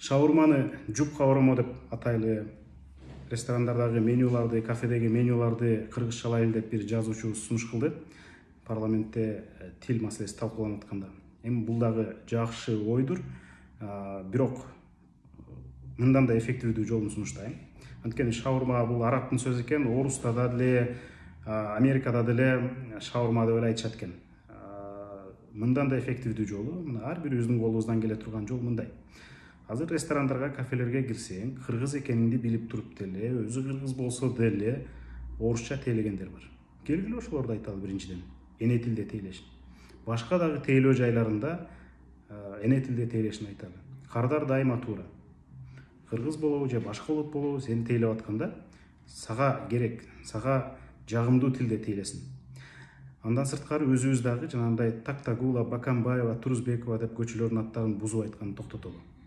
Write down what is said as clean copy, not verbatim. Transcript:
Шаурманы жупка оромо деп атайлы. Ресторандардагы менюларды, кафедеги менюларды кыргызчалайлы деп бир жазуучу сунуш кылды. Парламентте тил маселеси талкууланып атканда. Эми бул дагы жакшы ойдур. Бирок мындан да эффективдүү жолун сунуштайм. Анткени шаурма бул арабтын сөзү экен, Оруста да деле, Америкада деле шаурма деп эле айтышат экен. Мындан да эффективдүү жолу, мына ар бирибиздин колубуздан келе турган жол мындай. Азыр ресторандарга, кафелерге кирсең, кыргыз экениңди билип туруп деле, өзү кыргыз болсо деле орусча тейлегендер бар. Келгиле ошолорду айталы биринчиден. Эне тилде тейлешин. Башка дагы тейлөө жайларында эне тилде тейлешин айталы. Кардар дайыма туура. Кыргыз болобу же башка улут болобу, сени тейлеп атканда сага керек, сага жагымдуу тилде тейлесин. Андан сырткары өзүбүз дагы жанагындай Тактагула, Бакамбаева, Турузбекова деп көчөлөрдүн аттарын бузуп айтканды токтотолу.